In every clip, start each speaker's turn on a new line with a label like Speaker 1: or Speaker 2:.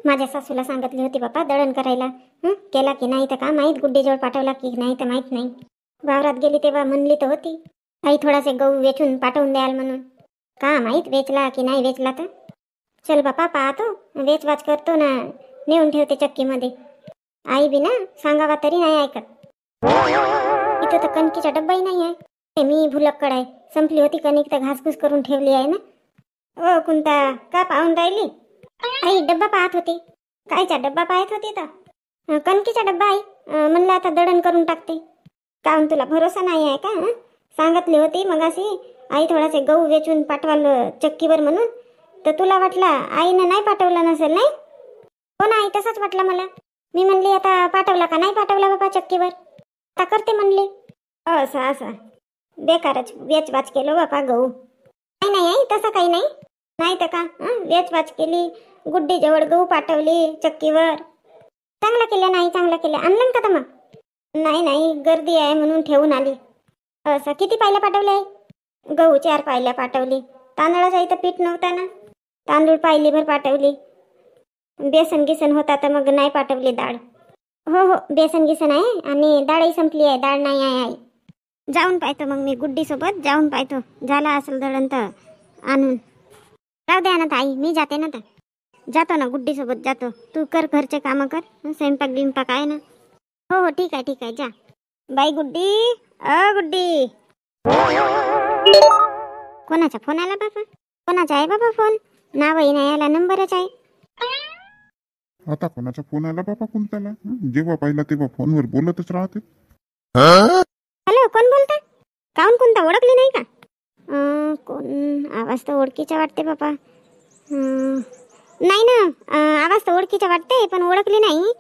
Speaker 1: माझ्या सासूला सांगितली होती बापा दळण करायला. केला की नाही तर का माहीत, गुड्डीजवळ पाठवला की नाही तर माहीत नाही. वावरात गेली तेव्हा म्हणली तर होती आई थोडासे गहू वेचून पाठवून द्याल म्हणून. का माहीत वेचला की नाही वेचला तर. चल बापा पाहतो, वेचवाच करतो ना, नेऊन ठेवते चक्कीमध्ये. आई बी ना सांगावा तरी नाही ऐकत. इथं तर कणकीचा डब्बाही नाही आहे. ते मी भुलक्कड आहे, संपली होती कणिक तर घासघूस करून ठेवली आहे ना. ओ कुंता, का पाहून राहिली? आई डब्बा पाहत होती. कायचा डब्बा पाहत होती तर? कणकीचा डब्बा आई. म्हणलं आता दळण करून टाकते. काहून तुला भरोसा नाही आहे का? सांगितली होती मगाशी आई थोडासे गहू वेचून पाठवाल चक्कीवर म्हणून, तर तुला वाटला आईनं नाही पाठवलं नसेल नाही? हो ना आई, तसंच वाटलं मला. मी म्हणली आता पाठवला का नाही पाठवला बाबा चक्कीवर, आता करते म्हणले. असं बेकारच वेचवाच केलो बापा गहू. नाही नाही आई, तसं काही नाही. नाही तर का वेचवाच केली, गुड्डीजवळ गहू पाठवली चक्कीवर. चांगलं केलं नाही, चांगलं केलं. आणलं का तर मग? नाही गर्दी आहे म्हणून ठेवून आली. असं किती पायल्या पाठवले आहे? गहू 4 पायल्या पाठवली. तांदळाचा इथं पीठ नव्हता ना, तांदूळ पायलीभर पाठवली. बेसन गिसन होता तर मग नाही पाठवली डाळ. हो बेसन गिसन आहे आणि डाळही संपली आहे, डाळ नाही आहे आई. जाऊन पाहतो मग मी गुड्डीसोबत जाऊन पाहतो, झाला असेल दळण तर आणून. राहू द्या ना आई, मी जाते ना तर. जातो ना गुड्डीसोबत जातो. तू कर घरचे कामं कर, स्वयंपाक बिंपाक आहे ना. हो ठीक आहे जा. बाई गुड्डी, गुड्डी. कोणाचा फोन आला बाबा? कोणाचा आहे बाबा फोन? नावही नाही आला, नंबरच आहे.
Speaker 2: आता कोणाचा फोन आला बाबा कोणत्याला? जेव्हा पाहिला तेव्हा फोनवर बोलतच राहते.
Speaker 1: हॅलो, कोण बोलता? काहून कोणता ओळखली नाही का? कोण? आवाज तर ओळखीचा वाटते बाबा. नाही ना, आवाज तर ओळखीचा वाटते पण ओळखली नाही.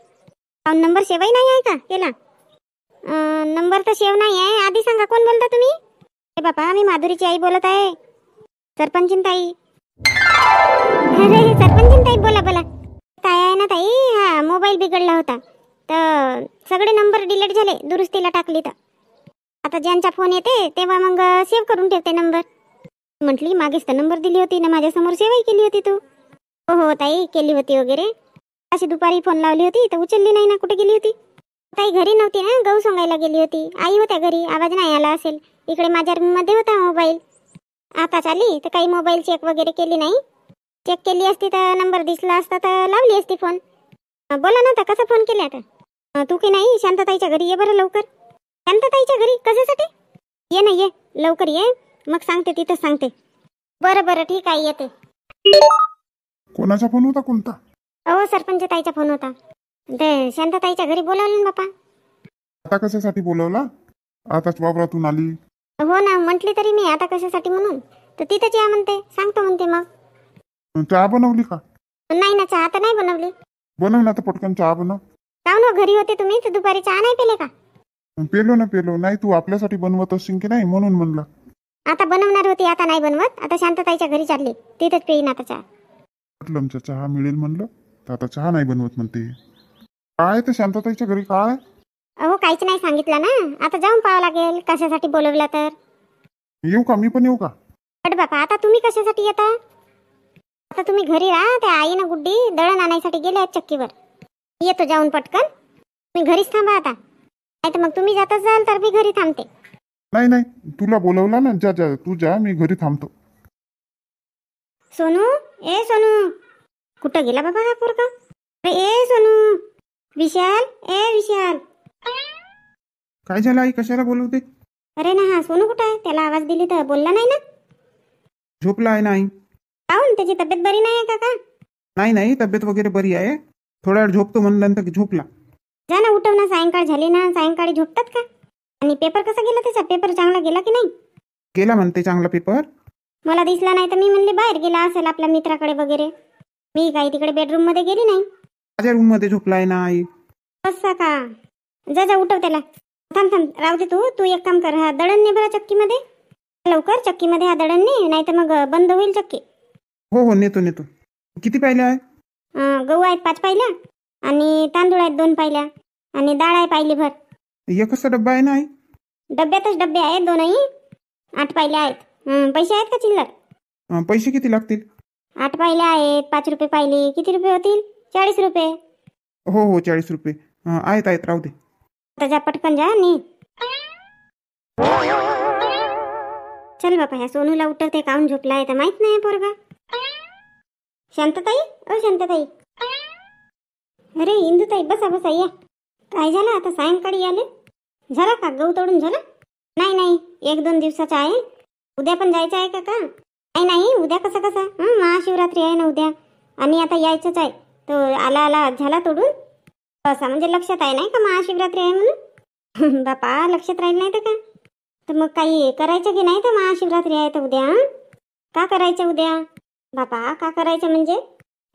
Speaker 1: नंबर सेवही नाही आहे का केला? नंबर तर सेव नाही आहे. आधी सांगा कोण बोलता तुम्ही? हे बापा, मी माधुरीची आई बोलत आहे, सरपंचीन ताई. अरे सरपंचीन ताई, बोला. काय आहे ना ताई, हा मोबाईल बिघडला होता तर सगळे नंबर डिलीट झाले, दुरुस्तीला टाकली तर आता ज्यांचा फोन येते तेव्हा मग सेव्ह करून ठेवते नंबर. म्हटली मागेच तर नंबर दिली होती ना, माझ्यासमोर सेवही केली होती तू. हो ताई, केली होती वगैरे. अशी दुपारी फोन लावली होती तर उचलली नाही ना. कुठे गेली होती ताई? घरी नव्हती ना, गहू सोंगायला गेली होती. आई होत्या घरी, आवाज नाही आला असेल. इकडे माझ्या रूममध्ये होता मोबाईल. आता चाली तर काही मोबाईल चेक वगैरे केली नाही. चेक केली असती तर नंबर दिसला असता तर लावली असती फोन. बोला ना, तर कसा फोन केला आता? तू की नाही शांतताईच्या घरी ये बरं लवकर. शांतताईच्या घरी कशासाठी? ये ना, ये लवकर ये, मग सांगते, तिथंच सांगते. बरं ठीक आहे, येते.
Speaker 2: कोणाचा फोन होता कोणता?
Speaker 1: अहो सरपंच ताईचा फोन होता. ते शांतताईच्या घरी बोलावलं ना बापा.
Speaker 2: आता कशासाठी बोलवला? आताच वावरातून आली.
Speaker 1: हो ना, म्हटली तरी मी आता कशासाठी म्हणून. तर तिथंच या म्हणते, सांगतो म्हणते मग.
Speaker 2: चहा बनवली का?
Speaker 1: नाही ना, चहा तर नाही बनवली.
Speaker 2: बनव ना, तर पटकन चहा बनव.
Speaker 1: काहून हो, घरी होते तुम्ही तर दुपारी चहा नाही पेले का?
Speaker 2: पेलो नाही. तू आपल्यासाठी बनवत असशील की नाही म्हणून म्हणलं.
Speaker 1: आता बनवणार होती, आता नाही बनवत. आता शांतताईच्या घरी चालली, तिथंच पेईन आता चहा.
Speaker 2: म्हटलं चहा मिळेल म्हणलं, तर आता चहा नाही बनवत म्हणते. काय ते शांतताईच्या घरी काय?
Speaker 1: अहो काहीच नाही सांगितलं ना, आता जाऊन पाहावं लागेल कशासाठी बोलवला तर.
Speaker 2: येऊ का? मी पण येऊ का?
Speaker 1: अरे बापा, आता तुम्ही कशासाठी येता? आता तुम्ही घरी राहा. त्या आई ना गुड्डी दळण आणायसाठी गेले आहेत चक्कीवर. येतो जाऊन पटकन. तुम्ही घरीच थांबा आता, नाही तर मग तुम्ही जातच जाल तर मी घरी थांबते.
Speaker 2: नाही, तुला बोलवला ना, जा तू जा, मी घरी थांबतो.
Speaker 1: सोनू, ए सोनू, कुठं गेला बाबा हा पोरगा? ए सोनू, विशाल.
Speaker 2: काय झालं आई, कशाला बोलवते?
Speaker 1: अरे ना, हा सोनू कुठं आहे? त्याला आवाज दिली तर बोलला नाही ना.
Speaker 2: झोपला आहे ना आई.
Speaker 1: काहून, त्याची तब्येत बरी नाही आहे का?
Speaker 2: नाही, तब्येत वगैरे बरी आहे. थोडा वेळ झोपतो म्हणल्यानंतर झोपला.
Speaker 1: जा ना, उठव ना, सायंकाळ झाली ना. सायंकाळी झोपतात का? आणि पेपर कसा गेला त्याचा? पेपर चांगला गेला की नाही?
Speaker 2: गेला म्हणते चांगला पेपर. मला
Speaker 1: दिसला नाही तर मी म्हणले बाहेर गेला असेल आपल्या मित्राकडे वगैरे. मी काही तिकडे बेडरूम मध्ये गेली नाही.
Speaker 2: माझ्या रूम मध्ये झोपलाय ना आई.
Speaker 1: असं का? जा उठव त्याला. थांब राहू दे. तू एक काम कर, हा दळण ने बरं चक्कीमध्ये लवकर. चक्कीमध्ये हा दळण ने, नाही तर मग बंद होईल चक्की.
Speaker 2: हो नेतो. किती पाहिल्या आहे?
Speaker 1: गहू आहेत 5 पायल्या आणि तांदूळ आहेत 2 पायल्या आणि डाळ आहे पायली भर.
Speaker 2: एकच डब्बा आहे ना आई?
Speaker 1: डब्यातच डब्बे आहेत 2ही. 8 पायल्या आहेत. पैसे आहेत का चिल्लर?
Speaker 2: पैसे किती लागतील?
Speaker 1: 8 पायल्या आहेत, 5 रुपये पायली. किती रुपये होतील? 40 रुपये.
Speaker 2: हो 40 रुपये आहेत राहू दे.
Speaker 1: आता जा पटकन जा नी. चल बापा, ह्या सोनूला उठवते, काऊन झोपलाय तर माहित नाही पोरगा. शांतताई, ओ शांतताई. अरे इंदुताई, बसा बसा या. काय झालं आता सायंकाळी आले? झाला का गहू तोडून झाला? नाही नाही, 1-2 दिवसाचा आहे. उद्या पण जायचं आहे का? नाही उद्या कसं महाशिवरात्री आहे ना उद्या, आणि आता यायचंच आहे. तो आला झाला तोडून असं, म्हणजे लक्षात आहे नाही का महाशिवरात्री आहे म्हणून. बापा लक्षात राहील नाही तर का? तर मग काही करायचं की नाही तर महाशिवरात्री आहे तर उद्या? का करायचं उद्या बापा? का करायचं म्हणजे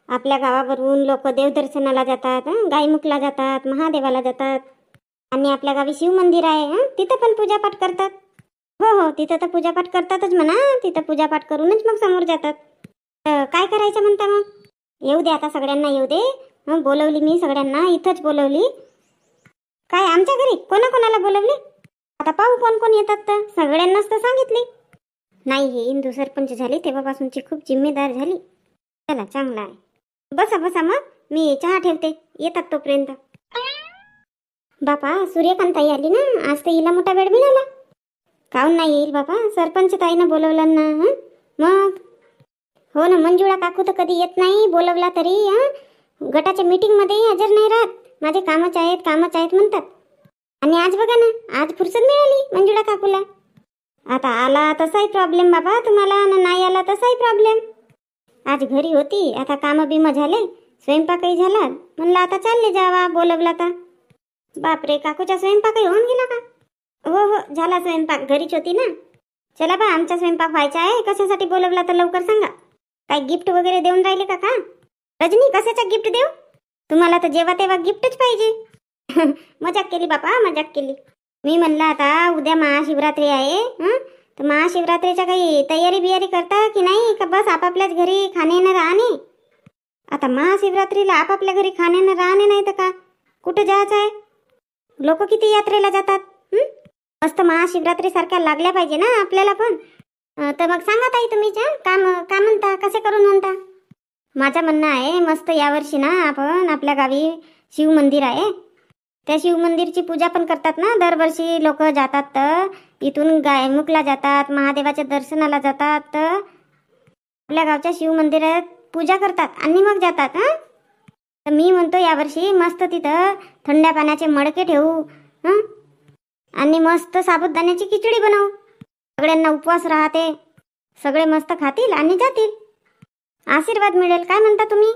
Speaker 1: आपल्या गावावरून लोक देवदर्शनाला जातात, गायमुखला जातात, महादेवाला जातात, आणि आपल्या गावी शिव मंदिर आहे, तिथं पण पूजापाठ करतात. हो तिथं तर पूजापाठ करतातच म्हणा. तिथं पूजापाठ करूनच मग समोर जातात. काय करायचं म्हणता मग? येऊ दे आता, सगळ्यांना येऊ दे. बोलवली मी सगळ्यांना, इथंच बोलवली. काय आमच्या घरी कोणाकोणाला बोलवली? आता पाहू कोण कोण येतात. तर सगळ्यांनाच तर सांगितले. नाही, हे इंदू सरपंच झाली तेव्हापासूनची खूप जिम्मेदार झाली. चला चांगला आहे. बसा बसा, मग मी चहा ठेवते, येतात तोपर्यंत. बापा सूर्यकांताई आली ना आज, तर हिला मोठा वेळ मिळाला. काहून नाही येईल बापा? सरपंच ताईनं बोलवलं ना. मग हो ना, मंजुळा काकू तर कधी येत नाही बोलवला तरी. गटाच्या मीटिंग मध्ये हजर नाही राहत. माझे कामच आहेत म्हणतात. आणि आज बघा ना, आज फुरसत मिळाली मंजुळा काकूला. आता आला तसाही प्रॉब्लेम बाबा तुम्हाला, नाही आला तसाही प्रॉब्लेम. आज घरी होती, आता काम बिम झाले, स्वयंपाकही झाला, म्हणलं आता चालले जावा बोलवला तर. बापरे, काकूचा स्वयंपाकही होऊन गेला का? हो झाला स्वयंपाक, घरीच होती ना. चला बा, आमचा स्वयंपाक व्हायचा आहे. कशासाठी बोलवला तर लवकर सांगा. काय गिफ्ट वगैरे देऊन राहिले का? रजनी, कशाचा गिफ्ट देऊ तुम्हाला? तर जेव्हा तेव्हा गिफ्टच पाहिजे. मजाक केली बापा, मजाक केली. मी म्हणलं आता उद्या महाशिवरात्री आहे, तर महाशिवरात्रीच्या काही तयारी बियारी करता की नाही, का बस आपापल्याच घरी खाण्यानं राहणे? आता महाशिवरात्रीला आपापल्या घरी खाण्यानं राहणे नाही तर का कुठं जायचं आहे? लोक किती यात्रेला जातात. मस्त महाशिवरात्री सारख्या लागल्या पाहिजे ना आपल्याला पण. तर मग सांगा ताई तुम्हीच, का म्हणता, कसे करून म्हणता? माझं म्हणणं आहे मस्त यावर्षी ना आपण आपल्या गावी शिव मंदिर आहे, त्या शिव मंदिरची पूजा पण करतात ना. दरवर्षी लोक जातात, तर इथून गायमुखला जातात, महादेवाच्या दर्शनाला जातात, तर आपल्या गावच्या शिव मंदिरात पूजा करतात आणि मग जातात. तर मी म्हणतो यावर्षी मस्त तिथं थंड्या पाण्याचे मडके ठेवू, आणि मस्त साबुदाण्याची खिचडी बनवू. सगळ्यांना उपवास राहते, सगळे मस्त खातील आणि जातील, आशीर्वाद मिळेल. काय म्हणता तुम्ही?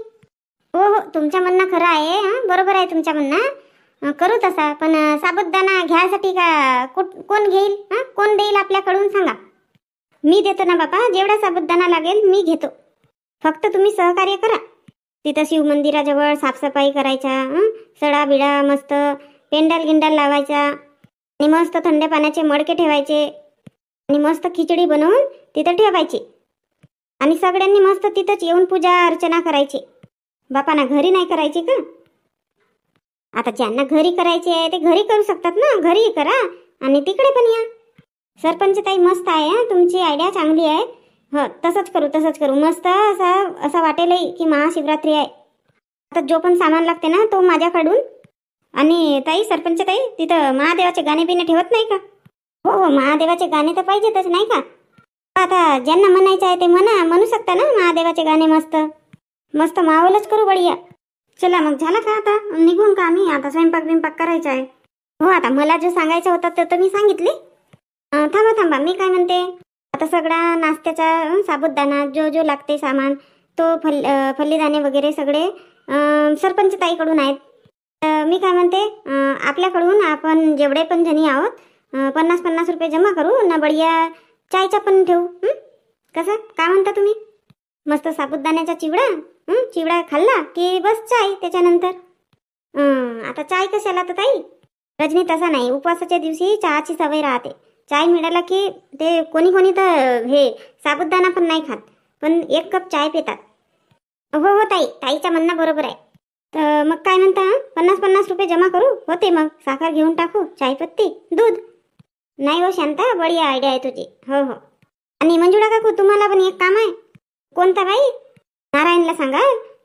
Speaker 1: हो तुमचं म्हणणं खरं आहे, बरोबर आहे तुमचं म्हणणं. करू तसा, पण साबुदाणा घ्यायसाठी का कोण घेईल? कोण देईल आपल्याकडून सांगा? मी देतो ना बाबा, जेवढा साबुदाणा लागेल मी घेतो. फक्त तुम्ही सहकार्य करा. तिथं शिव मंदिराजवळ साफसफाई करायचा, सडा बिडा मस्त पेंडाल गिंडाल लावायचा, आणि मस्त थंड पाण्याचे मडके ठेवायचे, आणि मस्त खिचडी बनवून तिथं ठेवायची, आणि सगळ्यांनी मस्त तिथंच येऊन पूजा अर्चना करायची. बापांना घरी नाही करायची का? आता ज्यांना घरी करायची आहे ते घरी करू शकतात ना, घरी करा आणि तिकडे पण या. सरपंच ताई मस्त आहे, तुमची आयडिया चांगली आहे. हो तसंच करू. मस्त असं वाटेलही की महाशिवरात्री आहे. आता जो पण सामान लागते ना तो माझ्याकडून. आणि ताई, सरपंच ताई, तिथं महादेवाचे गाणे बिणे ठेवत नाही का? हो महादेवाचे गाणे तर पाहिजेतच नाही का? आता ज्यांना म्हणायचं आहे ते म्हणू शकता ना महादेवाचे गाणे. मस्त माहोलच करू बढिया. चला मग, झालं का आता निघून का आम्ही? आता स्वयंपाक बिंपाक करायचा आहे. हो आता मला जो सांगायचं होता ते तर मी सांगितले. थांबा मी काय म्हणते, आता सगळा नाश्त्याचा साबुदाणा जो लागते सामान, तो फल्लीदाणे वगैरे सगळे सरपंच ताईकडून आहेत. मी काय म्हणते, आपल्याकडून आपण जेवढे पण जणी आहोत 50-50 रुपये जमा करू ना, बढिया चायचा पण ठेवू. कसं, काय म्हणता तुम्ही? मस्त साबुदाण्याचा चिवडा खाल्ला की बस चाय त्याच्यानंतर. आता चाय कशाला तर ताई? रजनी तसा नाही, उपवासाच्या दिवशी चहाची सवय राहते. चाय मिळाला की ते कोणी तर हे साबुदाणा पण नाही खात, पण 1 कप चाय पितात. हो ताईचं म्हणणं बरोबर आहे. तर मग काय म्हणता, 50-50 रुपये जमा करू. होते मग, साखर घेऊन टाकू, चायपत्ती, दूध. नाही हो शांता, बढिया आयडिया आहे तुझी. हो आणि मंजुळा काकू, तुम्हाला पण एक काम आहे. कोणता बाई? नारायणला सांगा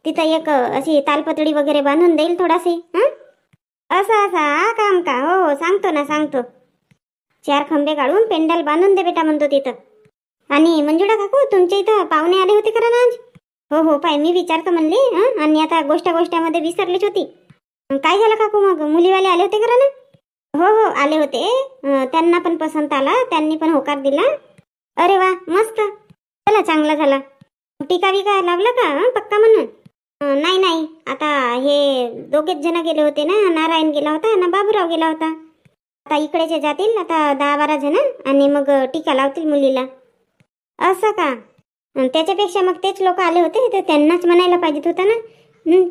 Speaker 1: तिथं एक अशी तालपतळी वगैरे बांधून देईल थोडासे. असं असं हा काम का? हो हो सांगतो ना सांगतो. 4 खंबे काढून पेंडल बांधून दे बेटा म्हणतो तिथं. आणि मंजुळा काकू तुमच्या इथं पाहुणे आले होते का आज? हो हो पाय मी विचारतो म्हणले. आणि आता गोष्टामध्ये विसरलीच होती. काय झालं काकू मग मुलीवाले आले होते का ना? हो हो आले होते. त्यांना पण पसंत आला, त्यांनी पण होकार दिला. अरे वा मस्त, चला चांगला झाला. टीका विका लावला का पक्का म्हणून? नाही नाही, आता हे दोघेच जण गेले होते ना, नारायण गेला होता ना बाबूराव गेला होता. आता इकडेचे जातील आता 10-12 जण आणि मग टीका लावतील मुलीला. असं का? त्याच्यापेक्षा मग तेच लोक आले होते तर त्यांनाच म्हणायला पाहिजेत होतं ना,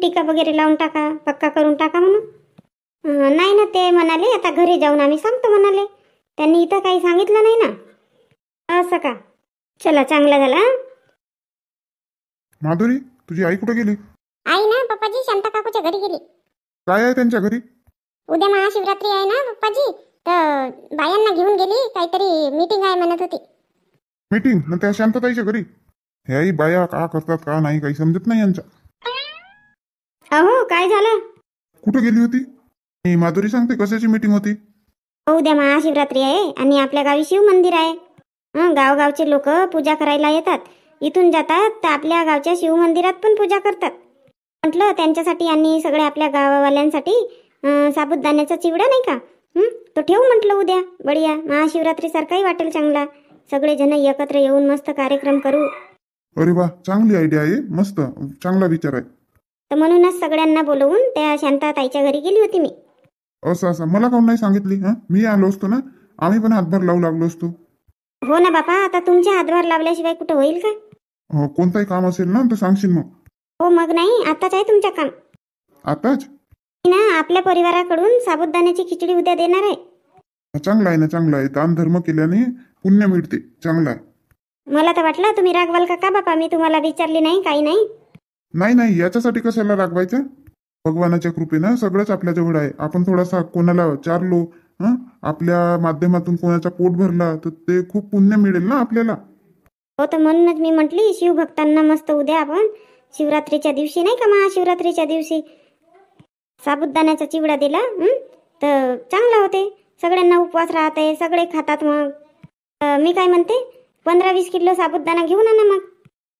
Speaker 1: टीका वगैरे लावून टाका, पक्का करून टाका म्हणून. नाही ना, ते म्हणाले आता घरी जाऊन आम्ही सांगतो म्हणाले. त्यांनी इथं काही सांगितलं नाही ना. असं का? चला चांगला झाला.
Speaker 2: माधुरी तुझी आई कुठे गेली?
Speaker 1: आई ना पप्पाजी शांता काकूच्या घरी गेली.
Speaker 2: काय आहे त्यांच्या घरी?
Speaker 1: उद्या महाशिवरात्री आहे ना पप्पाजी, तर बायांना घेऊन गेली, काहीतरी मीटिंग आहे म्हणत होती.
Speaker 2: मीटिंग ना त्या शांतताईच्या घरी? हे आई बाया का करतात का नाही काही समजत नाही यांच्या.
Speaker 1: अहो काय झालं?
Speaker 2: कुठे गेली होती? माधुरी सांगते कशाची मीटिंग होती?
Speaker 1: उद्या महाशिवरात्री आहे आणि आपल्या गावी शिव मंदिर आहे. गावगावचे लोक पूजा करायला येतात, इथून जातात तर आपल्या गावच्या शिव मंदिरात पण पूजा करतात. म्हटलं त्यांच्यासाठी आणि सगळ्या आपल्या गावावाल्यांसाठी साबुदाण्याचा चिवडा नाही का, तो ठेवू म्हटलं उद्या. बढिया महाशिवरात्री सारखाही वाटेल चांगला. सगळे जण एकत्र येऊन मस्त कार्यक्रम करू.
Speaker 2: अरे वा चांगली आयडिया आहे, मस्त चांगला विचार आहे.
Speaker 1: तर म्हणूनच सगळ्यांना बोलवून त्या शांताताईच्या घरी गेली होती मी.
Speaker 2: असं मला काऊन नाही सांगितली? मी आलो असतो ना, आम्ही पण हातभार लावू लागलो असतो.
Speaker 1: हो ना बापा, आता तुमच्या हातभार लावल्याशिवाय कुठं होईल का?
Speaker 2: कोणताही काम असेल ना तर सांगशील मग.
Speaker 1: हो मग नाही, आताच आहे तुमचं काम.
Speaker 2: आताच
Speaker 1: ना आपल्या परिवाराकडून साबुदाण्याची खिचडी उद्या देणार आहे.
Speaker 2: चांगला आहे ना, चांगला आहे. दान धर्म केल्याने पुण्य मिळते, चांगला आहे.
Speaker 1: मला तर वाटलं तुम्ही रागवाल का बापा, मी तुम्हाला विचारली नाही काही नाही.
Speaker 2: नाही नाही, याच्यासाठी कशाला रागवायचं? भगवानाच्या कृपेनं सगळंच आपल्या जवळ आहे. आपण थोडासा कोणाला चारलो, आपल्या माध्यमातून कोणाचा पोट भरला तर ते खूप पुण्य मिळेल ना आपल्याला.
Speaker 1: हो तर म्हणूनच मी म्हटली शिवभक्तांना मस्त उद्या आपण शिवरात्रीच्या दिवशी नाही का, महाशिवरात्रीच्या दिवशी साबुदाण्याचा चिवडा दिला तर चांगला होते. सगळ्यांना उपवास राहते, सगळे खातात. मग मी काय म्हणते 15-20 किलो साबुदाणा घेऊन आणा. मग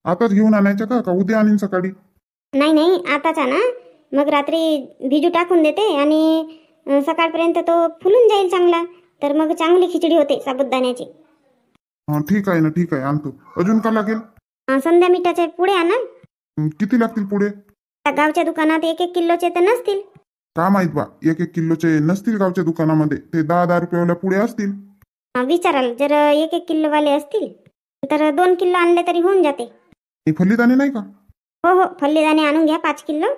Speaker 2: आताच घेऊन आणायचं का उद्या आणीन सकाळी?
Speaker 1: नाही नाही आताच आणा, मग रात्री भिजू टाकून देते आणि सकाळपर्यंत तो फुलून जाईल चांगला, तर मग चांगली खिचडी होते साबुदाण्याची.
Speaker 2: ठीक आहे ना, ठीक आहे आणतो. अजून का लागेल?
Speaker 1: संध्या मिठाचे पुढे आणा.
Speaker 2: किती लागतील पुढे?
Speaker 1: गावच्या दुकानात 1-1 किलोचे तर नसतील.
Speaker 2: का माहित बा, 1-1 किलोचे नसतील गावच्या दुकानामध्ये, ते 10-10 रुपयाला पुढे असतील.
Speaker 1: विचाराल जर 1-1 किलो वाले असतील तर 2 किलो आणले तरी होऊन जाते.
Speaker 2: फल्लीदाणे नाही का?
Speaker 1: हो हो फल्लीदाणे आणून घ्या 5 किलो.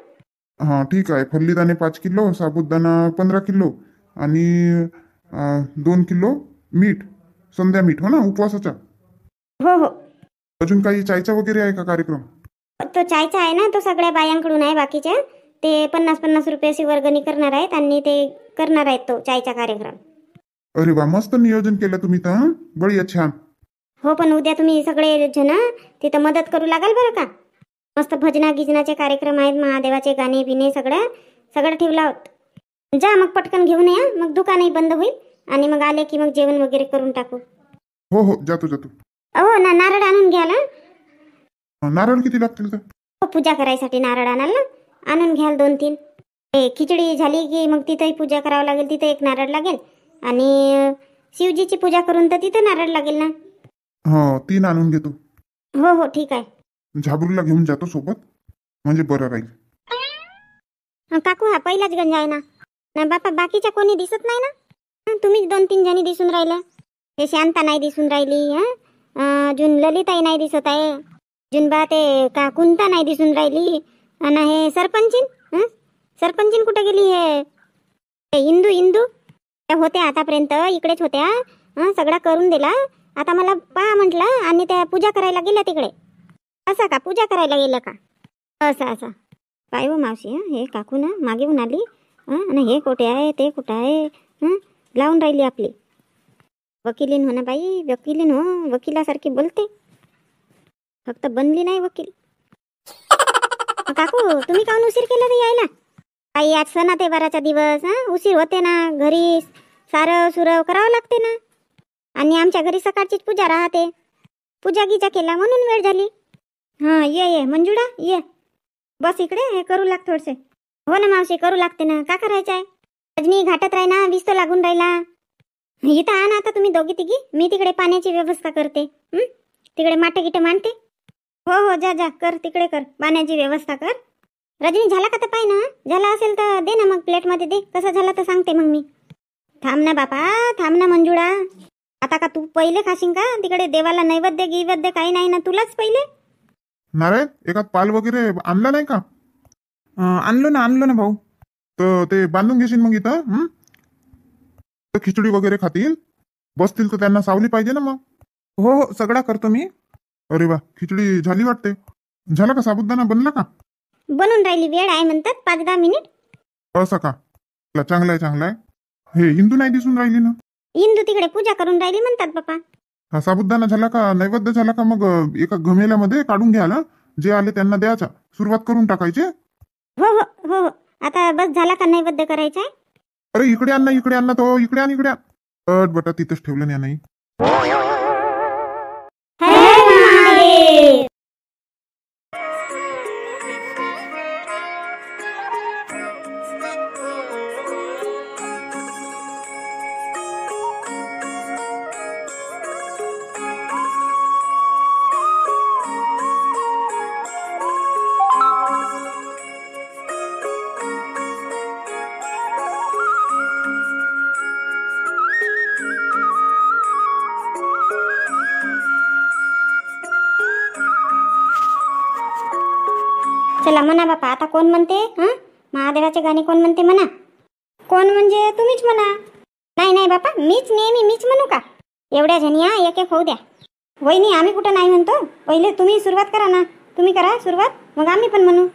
Speaker 2: ठीक आहे. फल्लीदाणे 5 किलो, साबुदाणा 15 किलो आणि 2 किलो मीठ, संध्या मीठ हो ना उपवासाचा.
Speaker 1: हो हो.
Speaker 2: अजून काही चायचा वगैरे आहे का कार्यक्रम?
Speaker 1: तो चायचा आहे ना, तो सगळ्या बायांकडून आहे. बाकीच्या ते 50-50 रुपयाची वर्गणी करणार आहेत आणि ते करणार आहेत तो चायचा कार्यक्रम.
Speaker 2: अरे वा, मस्त नियोजन केलं तुम्ही तर. बढिया, छान.
Speaker 1: हो पण उद्या तुम्ही सगळे जण तिथं मदत करू लागाल बरं का. मस्त भजना गिजनाचे कार्यक्रम आहेत, महादेवाचे गाणे बिणे सगळं ठेवलं आहोत. जा मग पटकन घेऊन या, मग दुकानही बंद होईल आणि मग आले की मग जेवण वगैरे करून टाकू.
Speaker 2: हो हो जातो.
Speaker 1: हो ना, नारळ आणून घ्या ना.
Speaker 2: नारळ किती लागतील तर?
Speaker 1: हो पूजा करायसाठी नारळ आणाल ना, आणून घ्याल 2-3. खिचडी झाली की मग तिथंही पूजा करावं लागेल, तिथं 1 नारळ लागेल आणि शिवजीची पूजा करून तर तिथं नारळ लागेल ना.
Speaker 2: 3 आणून घेतो.
Speaker 1: हो हो ठीक आहे.
Speaker 2: झाबरूला घेऊन जातो सोबत, म्हणजे बरं राहील.
Speaker 1: काकू हा पहिलाच गंज आहे ना बापा, बाकीच्या कोणी दिसत नाही ना. तुम्हीच 2-3 जणी दिसून राहिल्या. हे शांता नाही दिसून राहिली, अजून ललिताई नाही दिसत आहे, अजून बा ते का कुंता नाही दिसून राहिली, आणि हे सरपंचीन कुठे गेली? हे इंदू त्या होत्या आतापर्यंत इकडेच होत्या, सगळा करून दिला. आता मला पहा म्हटलं आणि त्या पूजा करायला गेल्या तिकडे. असं का, पूजा करायला गेल्या का? असं काय हो मावशी, हे काकू ना मागे होऊन आली आणि हे कुठे आहे ते कुठं आहे लावून राहिली आपली. वकिलीन हो ना बाई, वकिलीन हो, वकिलासारखी बोलते, फक्त बनली नाही वकील. काकू तुम्ही काहून उशीर केला रे यायला? आई आज सणा तेवाराचा दिवस, उशीर होते ना. घरी सारं सुरव करावं लागते ना. आणि आमच्या घरी सकाळचीच पूजा राहते. पूजा गीजा केला म्हणून वेळ झाली. हां ये मंजुळा ये. बस इकडे, हे करू लाग थोडसे. हो ना मावशी, करू लागते ना. का करायचं आहे? रजनी घाटात राही ना, वीज तो लागून राहिला. इथं आ ना आता तुम्ही दोघी तिघी. मी तिकडे पाण्याची व्यवस्था करते. तिकडे माठे गिटे मांडते. हो जा जा कर, तिकडे कर, पाण्याची व्यवस्था कर. रजनी झाला का तर पाय ना. झाला असेल तर दे ना मग, प्लेटमध्ये दे. कसं झालं तर सांगते मग मी. थांब ना बापा, थांब ना मंजुळा. आता का तू पहिले खाशील का? तिकडे देवाला नैवेद्य गिवद्य काही नाही ना, तुलाच पहिले.
Speaker 2: नारायण एखाद पाल वगैरे आणला नाही का?
Speaker 3: आणलो ना भाऊ.
Speaker 2: तर ते बांधून घेशील मग इथं. तर खिचडी वगैरे खातील, बसतील तर त्यांना सावली पाहिजे ना मग.
Speaker 3: हो सगळा करतो मी.
Speaker 2: अरे वा, खिचडी झाली वाटते. झाला का साबुदाणा बनला का?
Speaker 1: बनून राहिली, वेळ आहे म्हणतात 5-10 मिनिट.
Speaker 2: असं का? चांगलं आहे. हे हिंदू नाही दिसून राहिली ना.
Speaker 1: इंदू तिकडे पूजा करून राहिली म्हणतात बापा.
Speaker 2: हा साबुदाणा झाला का, नैवेद्य झाला का? मग एका घमेल्यामध्ये काढून घ्यायला, जे आले त्यांना द्यायचा. सुरुवात करून टाकायची.
Speaker 1: हो आता बस झाला का नैवेद्य करायचा आहे?
Speaker 2: अरे इकडे आण ना तो. इकडे आण. बटा तिथंच ठेवलं नाही.
Speaker 1: चला म्हणा बापा, आता कोण म्हणते? महादेवाचे गाणे कोण म्हणते म्हणा. कोण म्हणजे तुम्हीच म्हणा. नाही बापा, नेहमी मीच म्हणू का? एवढ्या जणी एक एक होऊ द्या. वहिनी आम्ही कुठं नाही म्हणतो. पहिले तुम्ही सुरुवात करा ना. तुम्ही करा सुरुवात, मग आम्ही पण म्हणू.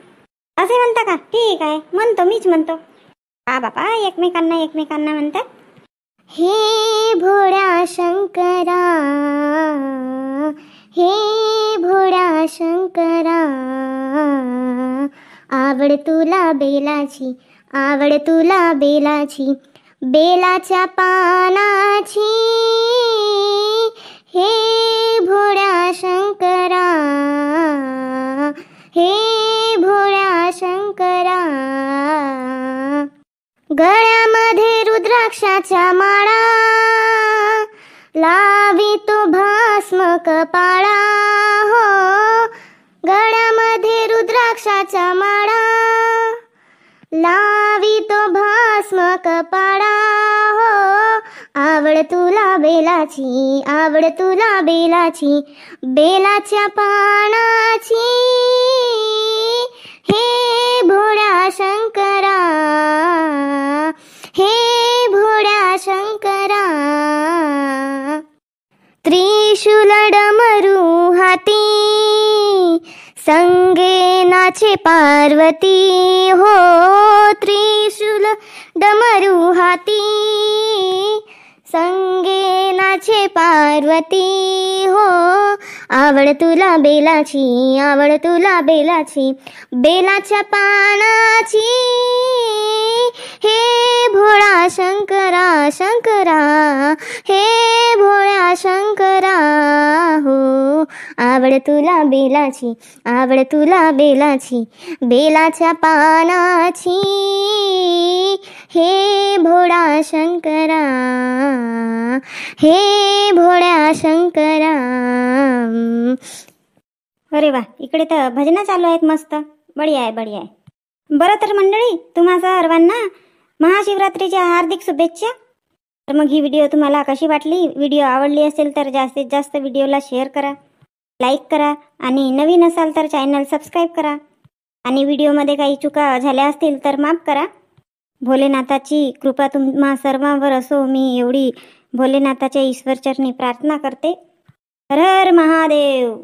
Speaker 1: असे म्हणता का? ठीक आहे, म्हणतो, मीच म्हणतो. हा बापा, एकमेकांना म्हणतात. हे भोळ्या शंकरा, हे भोळ्या शंकरा, आवड तुला बेलाची, आवड तुला बेलाची, बेलाच्या पानाची. हे भोळ्या शंकरा, हे भोळ्या शंकरा, गळ्यामध्ये रुद्राक्षाच्या माळा, लावी तो भस्म कपाळा. हो, गळ्यामध्ये रुद्राक्षाच्या माळा, लावी तो भस्म कपाळा. हो, आवड तुला बेलाची, आवड तुला बेलाची, बेलाच्या पानाची. हे भोळ्या शंकरा, हे भोळ्या शंकरा, त्रिशूल डमरू हाती, संगे नाचे पार्वती. हो, त्रिशूल डमरू हाती, संगे नाचे पार्वती. हो, आवड तुला बेलाची, आवड तुला बेलाची, बेलाच्या पानाची. हे भोळा शंकरा, शंकरा, हे भोळ्या शंकरा. हो, आवड तुला बेलाची, आवड तुला बेलाची, बेलाच्या पानाची. हे भोळा शंकरा, हे भोळ्या शंकरा. अरे वा, इकडे तर भजनं चालू आहेत मस्त. बढिया आहे. बरं तर मंडळी, तुम्हा सर्वांना महाशिवरात्रीच्या हार्दिक शुभेच्छा. तर मग ही व्हिडिओ तुम्हाला कशी वाटली? व्हिडिओ आवडली असेल तर जास्तीत जास्त व्हिडिओला शेअर करा, लाईक करा, आणि नवीन असाल तर चॅनल सबस्क्राईब करा. आणि व्हिडिओमध्ये काही चुका झाल्या असतील तर माफ करा. भोलेनाथाची कृपा तुम्हा सर्वांवर असो, मी एवढी भोलेनाथाच्या ईश्वरचरणी प्रार्थना करते. हर हर महादेव.